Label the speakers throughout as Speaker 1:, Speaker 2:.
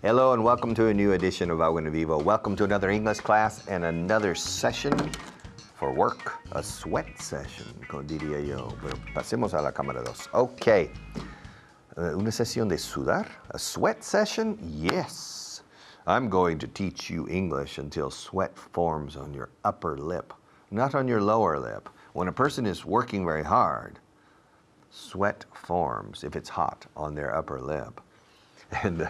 Speaker 1: Hello and welcome to a new edition of Vaughan and Vivo. Welcome to another English class and another session for work. A sweat session, como diría yo. Pero pasemos a la cámara 2. Okay. Una sesión de sudar? A sweat session? Yes. I'm going to teach you English until sweat forms on your upper lip, not on your lower lip. When a person is working very hard, sweat forms, if it's hot, on their upper lip. And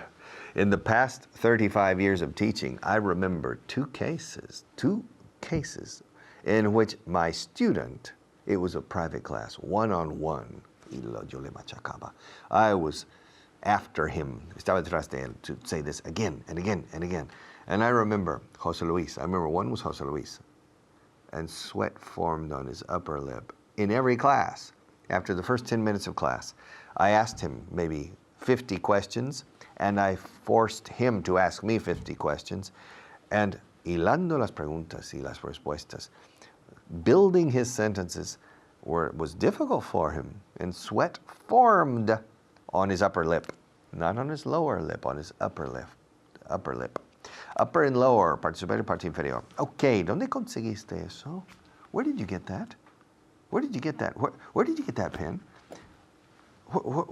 Speaker 1: in the past 35 years of teaching, I remember two cases in which my student, it was a private class, one-on-one, yo le machacaba. I was after him, estaba detrás de él, to say this again and again and again. And I remember Jose Luis, one was Jose Luis, and sweat formed on his upper lip in every class. After the first 10 minutes of class, I asked him maybe 50 questions, and I forced him to ask me 50 questions, and hilando las preguntas y las respuestas, building his sentences was difficult for him, and sweat formed on his upper lip, not on his lower lip, on his upper lip. Upper and lower, parte superior, parte inferior. Okay, ¿dónde conseguiste eso? Where did you get that? Where did you get that? Where did you get that pen?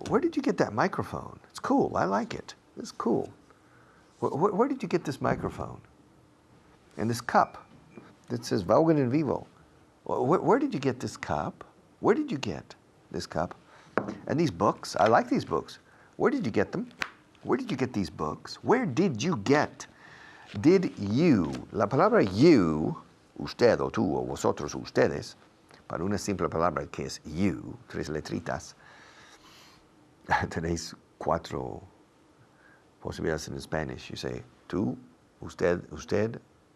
Speaker 1: Where did you get that microphone? It's cool. I like it. It's cool. Where did you get this microphone? And this cup that says Vaughan and Vivo. Where did you get this cup? Where did you get this cup? And these books. I like these books. Where did you get them? Where did you get these books? Where did you get? Did you? La palabra you, usted o tú o vosotros o ustedes, para una simple palabra que es you, tres letritas, tenéis cuatro posibilidades in Spanish. You say tú, usted,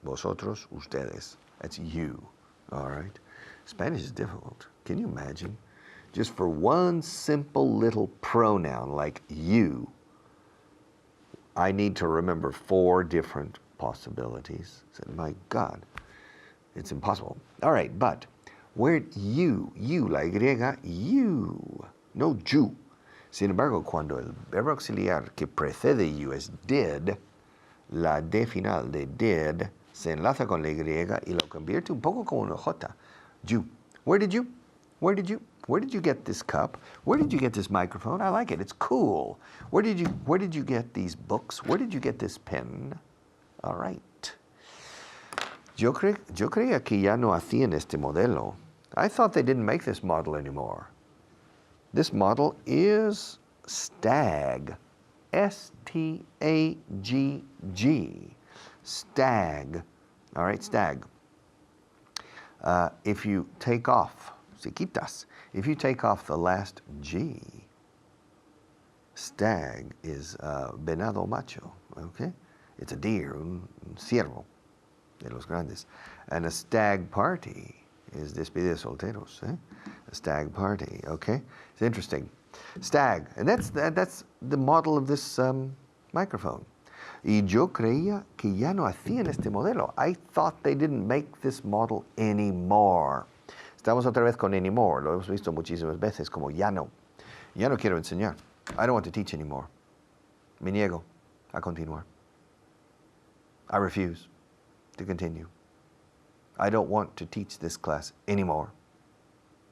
Speaker 1: vosotros, ustedes. That's you, all right? Spanish is difficult. Can you imagine? Just for one simple little pronoun like you, I need to remember 4 different possibilities. I said, my God, it's impossible. All right, but where you, la Y, you, no you. Sin embargo, cuando el verbo auxiliar que precede you es did, la D final de did se enlaza con la Y y lo convierte un poco como una J. You. Where did you? Where did you? Where did you get this cup? Where did you get this microphone? I like it. It's cool. Where did you get these books? Where did you get this pen? All right. Yo creía que ya no hacían este modelo. I thought they didn't make this model anymore. This model is STAG, S-T-A-G-G, STAG, all right, STAG. If you take off, si quitas, if you take off the last G, STAG is venado macho, okay? It's a deer, un ciervo de los grandes. And a stag party is despedida de solteros, eh? A stag party, okay? It's interesting. Stag, and that's the model of this microphone. Y yo creía que ya no hacían este modelo. I thought they didn't make this model anymore. Estamos otra vez con anymore. Lo hemos visto muchísimas veces como ya no. Ya no quiero enseñar. I don't want to teach anymore. Me niego a continuar. I refuse to continue. I don't want to teach this class anymore.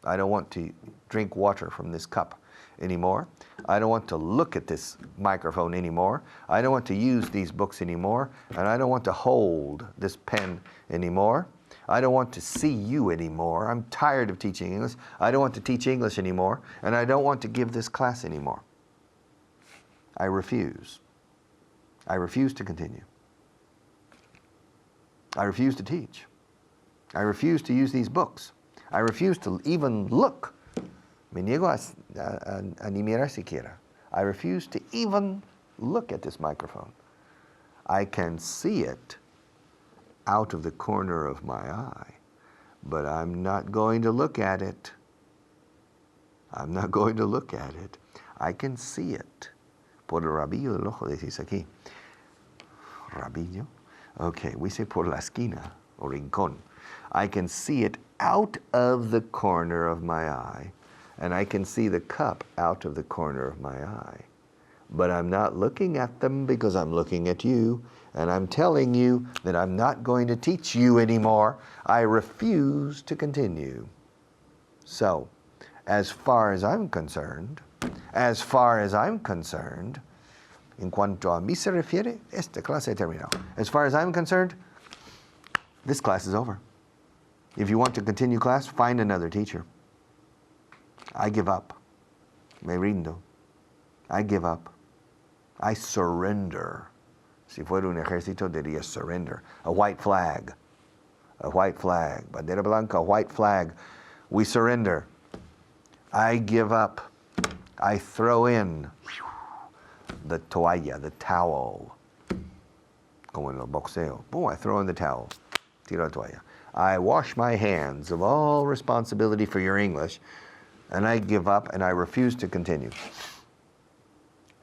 Speaker 1: I don't want to drink water from this cup anymore. I don't want to look at this microphone anymore. I don't want to use these books anymore. And I don't want to hold this pen anymore. I don't want to see you anymore. I'm tired of teaching English. I don't want to teach English anymore. And I don't want to give this class anymore. I refuse. I refuse to continue. I refuse to teach. I refuse to use these books. I refuse to even look. Me niego a ni mirar siquiera. I refuse to even look at this microphone. I can see it out of the corner of my eye, but I'm not going to look at it. I'm not going to look at it. I can see it. Por el rabillo del ojo, decís aquí. Rabillo? Okay, we say por la esquina, or rincón. I can see it out of the corner of my eye, and I can see the cup out of the corner of my eye. but I'm not looking at them because I'm looking at you, and I'm telling you that I'm not going to teach you anymore. I refuse to continue. So, as far as I'm concerned, en cuanto a mí se refiere, esta clase ha terminado. As far as I'm concerned, this class is over. If you want to continue class, find another teacher. I give up. Me rindo. I give up. I surrender. Si fuera un ejército, diría surrender. A white flag. A white flag. Bandera blanca, a white flag. We surrender. I give up. I throw in the toalla, the towel. Como en el boxeo. Boom, I throw in the towel. Tiro la toalla. I wash my hands of all responsibility for your English, and I give up and I refuse to continue.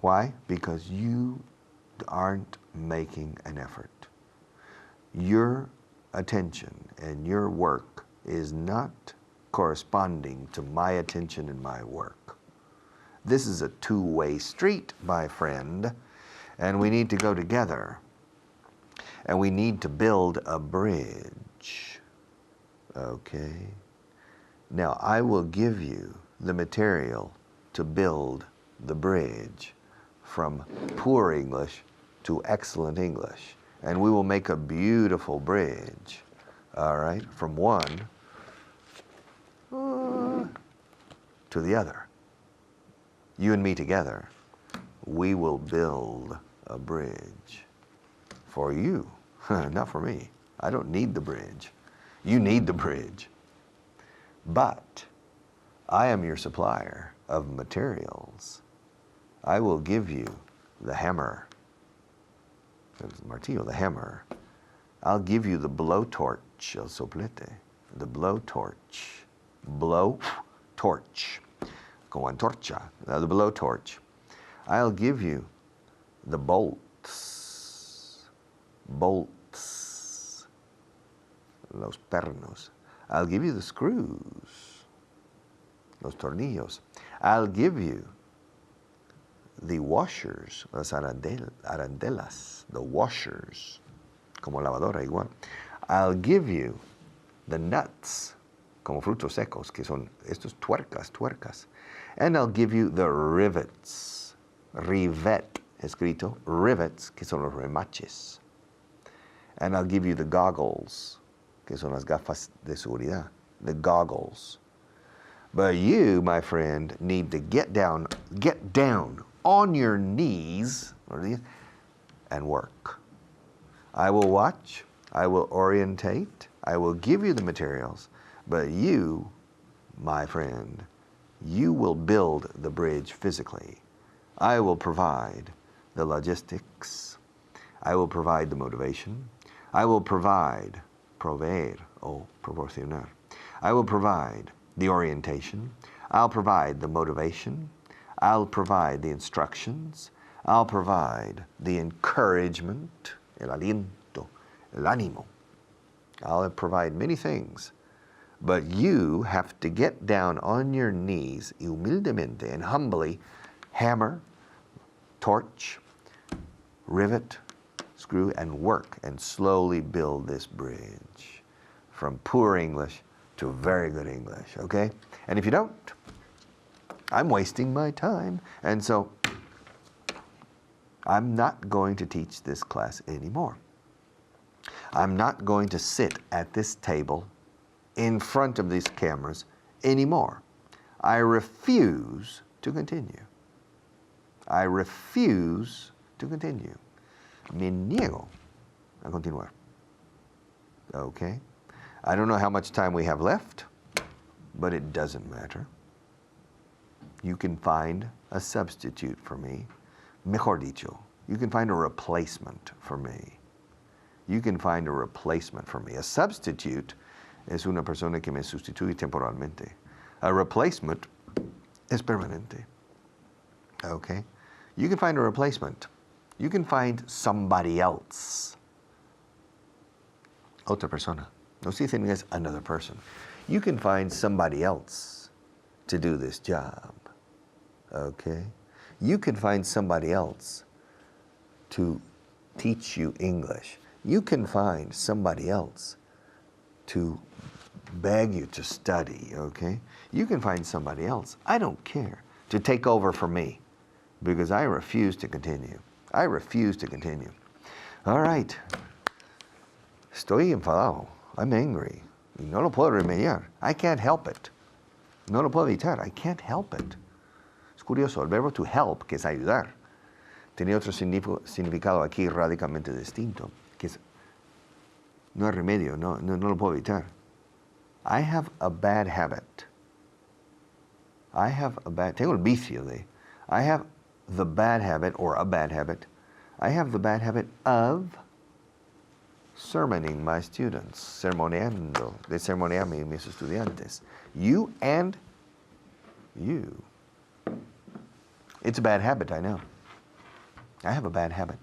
Speaker 1: Why? Because you aren't making an effort. Your attention and your work is not corresponding to my attention and my work. This is a two-way street, my friend, and we need to go together. And we need to build a bridge. Okay? Now, I will give you the material to build the bridge from poor English to excellent English. And we will make a beautiful bridge, all right, from one to the other. You and me together, we will build a bridge for you, not for me. I don't need the bridge. You need the bridge. But I am your supplier of materials. I will give you the hammer, martillo, the hammer. I'll give you the blowtorch, el soplete, the blowtorch, blow torch, como antorcha, the blowtorch. I'll give you the bolts, los pernos. I'll give you the screws, los tornillos. I'll give you the washers, las arandelas, the washers, como lavadora igual. I'll give you the nuts, como frutos secos, que son estos tuercas. And I'll give you the rivets, rivet, escrito, rivets, que son los remaches. And I'll give you the goggles, que son las gafas de seguridad, the goggles. But you, my friend, need to get down on your knees and work. I will watch, I will orientate, I will give you the materials, but you, my friend, you will build the bridge physically. I will provide the logistics. I will provide the motivation. I will provide, proveer o proporcionar. I will provide the orientation. I'll provide the motivation. I'll provide the instructions. I'll provide the encouragement, el aliento, el ánimo. I'll provide many things. But you have to get down on your knees, humildemente and humbly, hammer, torch, rivet, screw, and work, and slowly build this bridge from poor English to very good English, okay? And if you don't, I'm wasting my time. And so I'm not going to teach this class anymore. I'm not going to sit at this table in front of these cameras anymore. I refuse to continue. I refuse to continue. Me niego a continuar. Okay? I don't know how much time we have left, but it doesn't matter. You can find a substitute for me. Mejor dicho, you can find a replacement for me. You can find a replacement for me. A substitute es una persona que me sustituye temporalmente. A replacement es permanente. Okay? You can find a replacement. You can find somebody else. Otra persona. No se dice en inglés another person. You can find somebody else to do this job. Okay? You can find somebody else to teach you English. You can find somebody else to beg you to study, okay? You can find somebody else, I don't care, to take over for me, because I refuse to continue. I refuse to continue. All right. Estoy enfadado. I'm angry. Y no lo puedo remediar. I can't help it. No lo puedo evitar. I can't help it. Es curioso, el verbo to help, que es ayudar, tiene otro significado aquí radicalmente distinto, que es, no hay remedio, no lo puedo evitar. I have a bad habit. Tengo el vicio de, I have the bad habit, or a bad habit, I have the bad habit of sermoning my students, de sermonear mis estudiantes. You and you. It's a bad habit, I know. I have a bad habit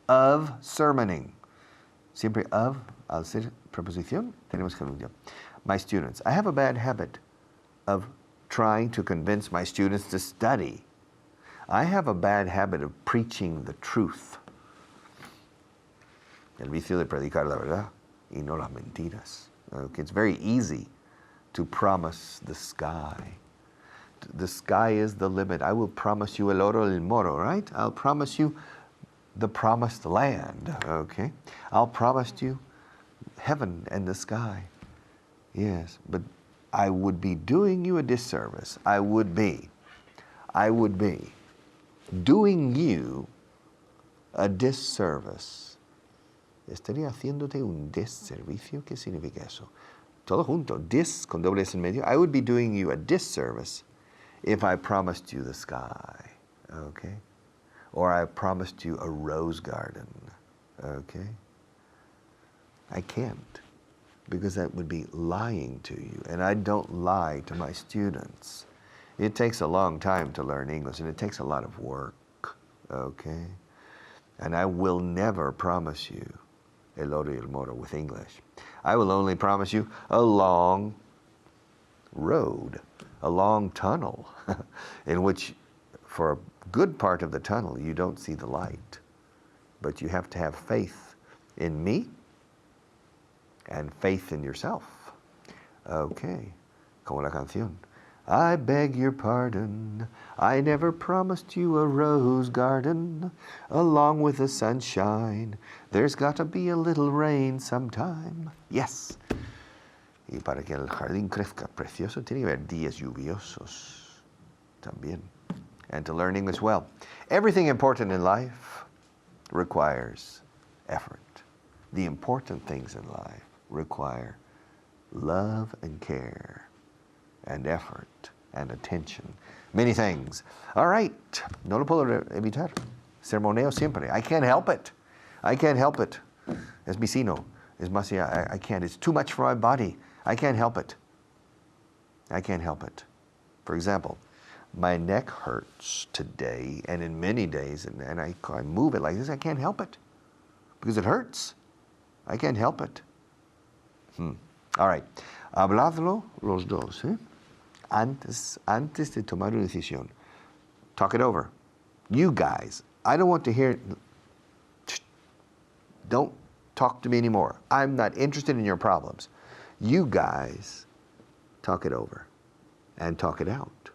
Speaker 1: of sermoning. Siempre of, al ser preposición, tenemos que anunciar. My students. I have a bad habit of trying to convince my students to study. I have a bad habit of preaching the truth. El vicio de predicar la verdad y no las mentiras. Okay, it's very easy to promise the sky. The sky is the limit. I will promise you el oro el moro, right? I'll promise you the promised land, okay? I'll promise you heaven and the sky. Yes, but I would be doing you a disservice. I would be doing you a disservice. Estaría haciéndote un desservicio. ¿Qué significa eso? Todo junto, dis con doble S en medio. I would be doing you a disservice if I promised you the sky, okay? Or I promised you a rose garden, okay? I can't, because that would be lying to you, and I don't lie to my students. It takes a long time to learn English, and it takes a lot of work, okay? And I will never promise you el oro y el moro with English. I will only promise you a long road, a long tunnel, in which for a good part of the tunnel you don't see the light. But you have to have faith in me and faith in yourself. Okay, como la canción. I beg your pardon, I never promised you a rose garden. Along with the sunshine, there's got to be a little rain sometime. Yes. Y para que el jardín crezca precioso, tiene que haber días lluviosos también. And to learn English well. Everything important in life requires effort. The important things in life require love and care and effort and attention. Many things. All right. No lo puedo evitar. Sermoneo siempre. I can't help it. I can't help it. Es mi sino. Es más, I can't. It's too much for my body. I can't help it. I can't help it. For example, my neck hurts today and in many days, and I move it like this. I can't help it because it hurts. I can't help it. All right. Habladlo los dos, ¿eh? Antes de tomar una decisión. Talk it over. You guys, I don't want to hear, don't talk to me anymore. I'm not interested in your problems. You guys, talk it over and talk it out.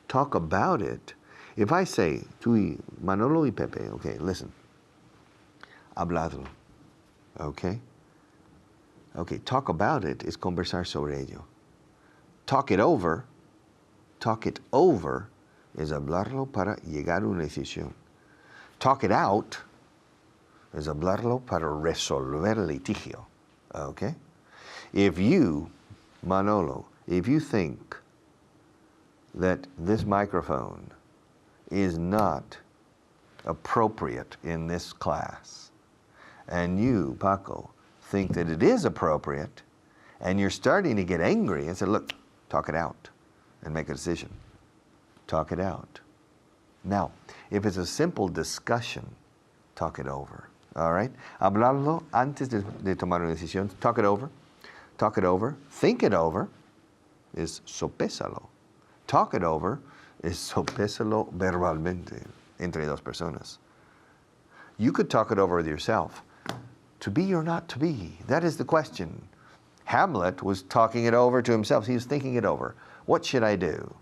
Speaker 1: Talk about it. If I say, tú y Manolo y Pepe, okay, listen. Habladlo. Okay? Okay, talk about it is conversar sobre ello. Talk it over is hablarlo para llegar a una decisión. Talk it out is hablarlo para resolver el litigio. Okay? If you, Manolo, if you think that this microphone is not appropriate in this class, and you, Paco, think that it is appropriate, and you're starting to get angry and say, look, talk it out and make a decision. Talk it out. Now, if it's a simple discussion, talk it over. All right? Hablarlo antes de tomar una decisión. Talk it over. Talk it over. Think it over is sopésalo. Talk it over Sopésalo verbalmente entre dos personas. You could talk it over with yourself. To be or not to be? That is the question. Hamlet was talking it over to himself. He was thinking it over. What should I do?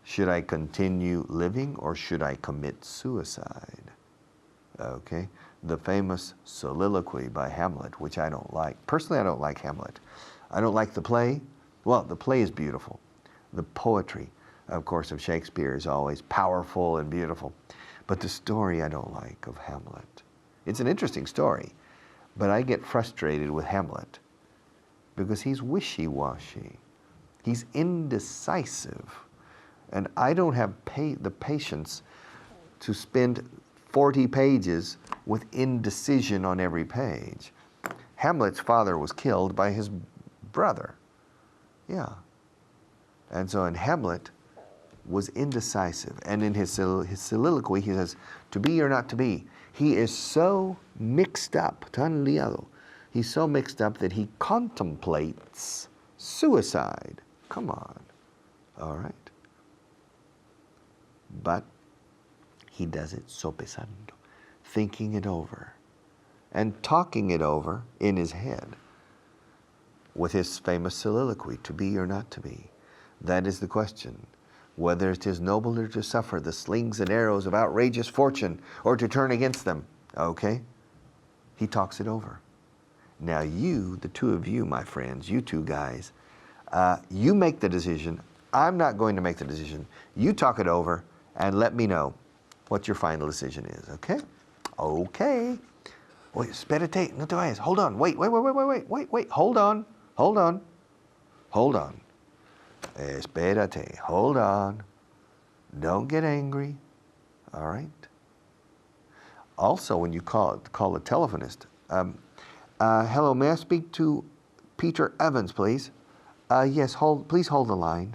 Speaker 1: Should I continue living or should I commit suicide? Okay, the famous soliloquy by Hamlet, which I don't like. Personally, I don't like Hamlet. I don't like the play. Well, the play is beautiful. The poetry, of course, of Shakespeare is always powerful and beautiful. But the story I don't like of Hamlet. It's an interesting story, but I get frustrated with Hamlet because he's wishy-washy. He's indecisive. And I don't have the patience to spend 40 pages with indecision on every page. Hamlet's father was killed by his brother. Yeah. And so in Hamlet was indecisive. And in his soliloquy, he says, to be or not to be. He is so mixed up, tan liado. He's so mixed up that he contemplates suicide. Come on. All right. But he does it sopesando, thinking it over and talking it over in his head with his famous soliloquy, to be or not to be. That is the question, whether it is nobler to suffer the slings and arrows of outrageous fortune or to turn against them. Okay? He talks it over. Now you, the two of you, my friends, you two guys, you make the decision. I'm not going to make the decision. You talk it over and let me know what your final decision is, okay? Okay. Wait, espérate, no te vayas. Hold on, wait, hold on. Espérate, hold on. Don't get angry, all right? Also, when you call a telephonist, hello, may I speak to Peter Evans, please? Yes, please hold the line.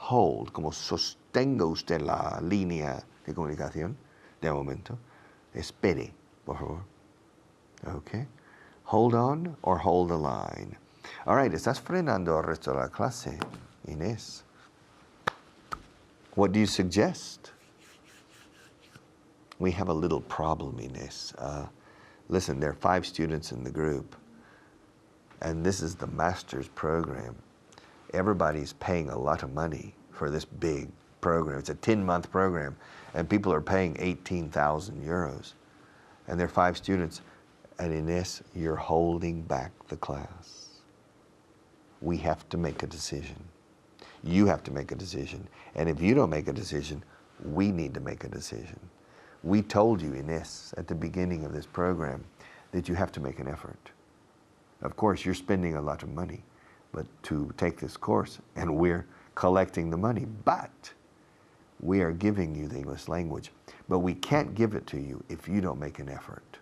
Speaker 1: Hold, como sostenga usted la línea de comunicación de momento. Espere, por favor. Okay. Hold on or hold the line. All right, estás frenando el resto de la clase, Inés. What do you suggest? We have a little problem, Inés. Listen, there are 5 students in the group, and this is the master's program. Everybody's paying a lot of money for this big program. It's a 10-month program, and people are paying 18,000 euros. And there are 5 students, and Inés, you're holding back the class. We have to make a decision. You have to make a decision. And if you don't make a decision, we need to make a decision. We told you, Inés, at the beginning of this program, that you have to make an effort. Of course, you're spending a lot of money, but to take this course, and we're collecting the money, but we are giving you the English language, but we can't give it to you if you don't make an effort.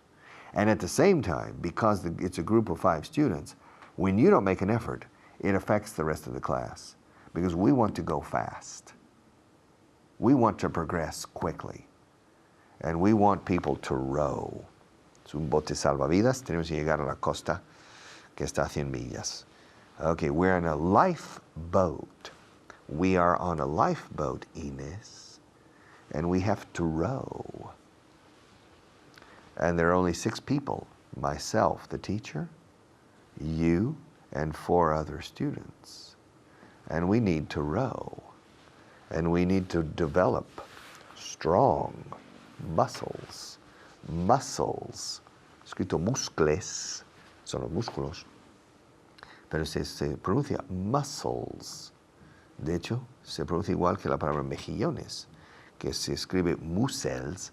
Speaker 1: And at the same time, because it's a group of 5 students, when you don't make an effort, it affects the rest of the class, because we want to go fast. We want to progress quickly, and we want people to row. Es un bote salvavidas, tenemos que llegar a la costa que está a 100 millas. Okay, we're in a lifeboat. We are on a lifeboat, Inés, and we have to row. And there are only 6 people, myself, the teacher, you, and 4 other students. And we need to row. And we need to develop strong muscles. Muscles. Escrito muscles, son los músculos. Pero se pronuncia muscles. De hecho, se pronuncia igual que la palabra mejillones, que se escribe muscles,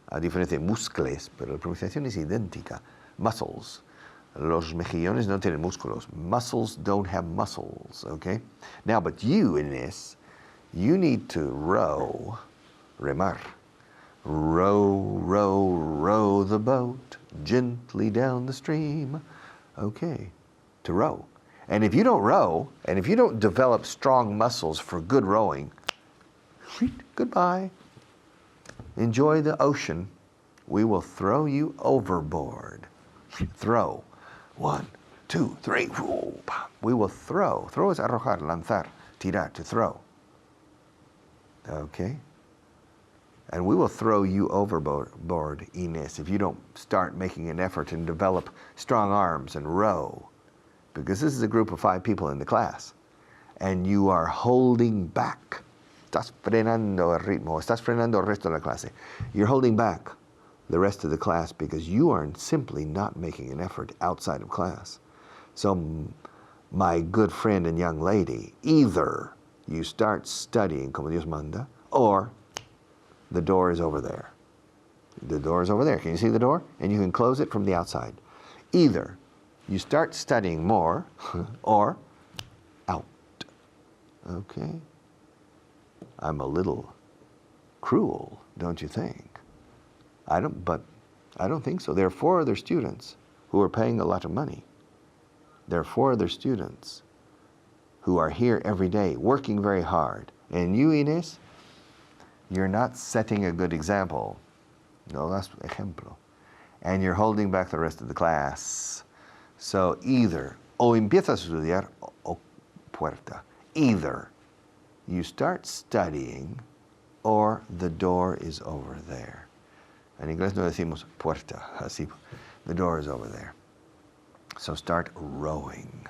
Speaker 1: a diferencia de muscles, pero la pronunciación es idéntica. Muscles. Los mejillones no tienen músculos. Muscles don't have muscles, okay? Now, but you, in this, you need to row, remar. Row, row, row the boat gently down the stream. Okay, to row. And if you don't row, and if you don't develop strong muscles for good rowing, goodbye. Enjoy the ocean. We will throw you overboard. Throw. 1, 2, 3. We will throw. Throw is arrojar, lanzar, tirar, to throw. Okay? And we will throw you overboard, Inés, if you don't start making an effort and develop strong arms and row. Because this is a group of 5 people in the class. And you are holding back. Estás frenando el ritmo. Estás frenando el resto de la clase. You're holding back the rest of the class because you are simply not making an effort outside of class. So, my good friend and young lady, either you start studying como Dios manda, or the door is over there. The door is over there. Can you see the door? And you can close it from the outside. Either you start studying more, or out. Okay? I'm a little cruel, don't you think? But I don't think so. There are 4 other students who are paying a lot of money. There are 4 other students who are here every day, working very hard. And you, Inés, you're not setting a good example. No das ejemplo. And you're holding back the rest of the class. So either, o empiezas a estudiar, o puerta. Either you start studying, or the door is over there. En inglés no decimos puerta, así. The door is over there. So start rowing.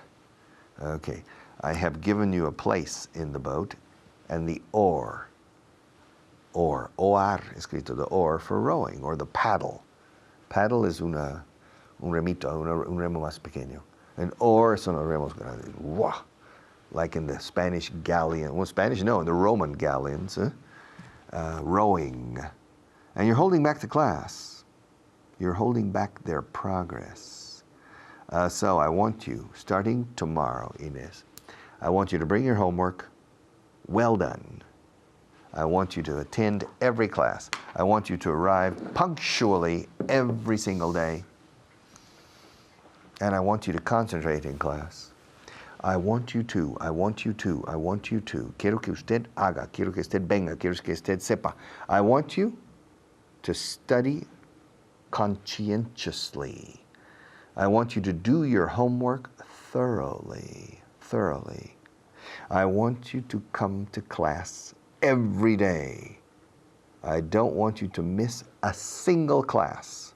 Speaker 1: Okay, I have given you a place in the boat, and the oar, oar, escrito, the oar for rowing, or the paddle. Paddle is un remito, un remo más pequeño. An oar son los remos grandes. Wow. Like in the Spanish galleon, well, Spanish, no, in the Roman galleons, rowing. And you're holding back the class. You're holding back their progress. So I want you, starting tomorrow, Inés, I want you to bring your homework well done. I want you to attend every class. I want you to arrive punctually every single day. And I want you to concentrate in class. I want you to. Quiero que usted haga, quiero que usted venga, quiero que usted sepa. I want you to study conscientiously. I want you to do your homework thoroughly. I want you to come to class every day. I don't want you to miss a single class.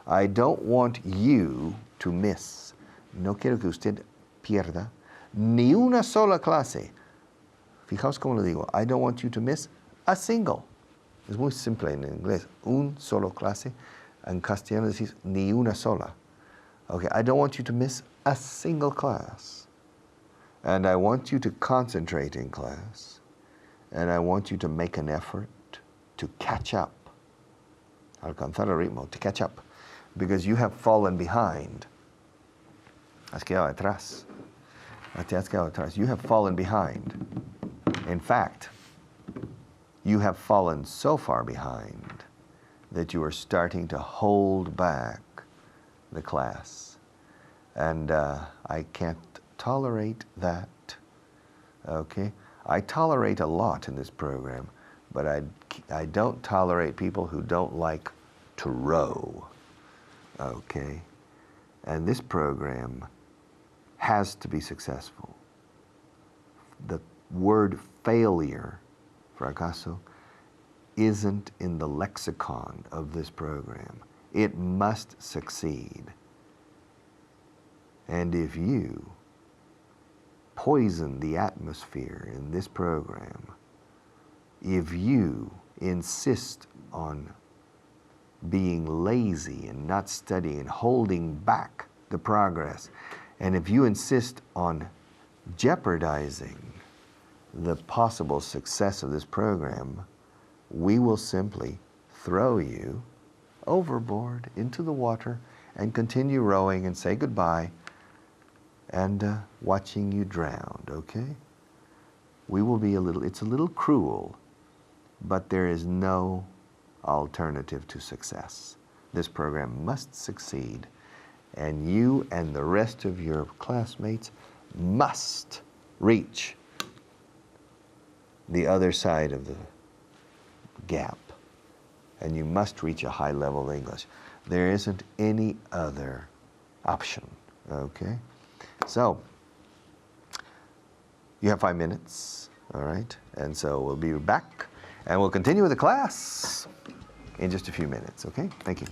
Speaker 1: I don't want you to miss. No quiero que usted pierda ni una sola clase. Fijaos cómo lo digo. I don't want you to miss a single. Es muy simple en inglés. Un solo clase. En castellano decís ni una sola. Okay, I don't want you to miss a single class. And I want you to concentrate in class. And I want you to make an effort to catch up. Alcanzar el ritmo, to catch up. Because you have fallen behind. Has quedado atrás. Te has quedado atrás. You have fallen behind. In fact, you have fallen so far behind that you are starting to hold back the class. And I can't tolerate that. Okay? I tolerate a lot in this program, but I don't tolerate people who don't like to row. Okay? And this program has to be successful. The word failure, fracaso, isn't in the lexicon of this program. It must succeed. And if you poison the atmosphere in this program, if you insist on being lazy and not studying and holding back the progress, and if you insist on jeopardizing the possible success of this program, we will simply throw you overboard into the water and continue rowing and say goodbye and watching you drowned, okay? We will be it's a little cruel, but there is no alternative to success. This program must succeed, and you and the rest of your classmates must reach the other side of the gap, and you must reach a high level of English. There isn't any other option, okay? So, you have 5 minutes. All right, and so we'll be back, and we'll continue with the class in just a few minutes, okay? Thank you.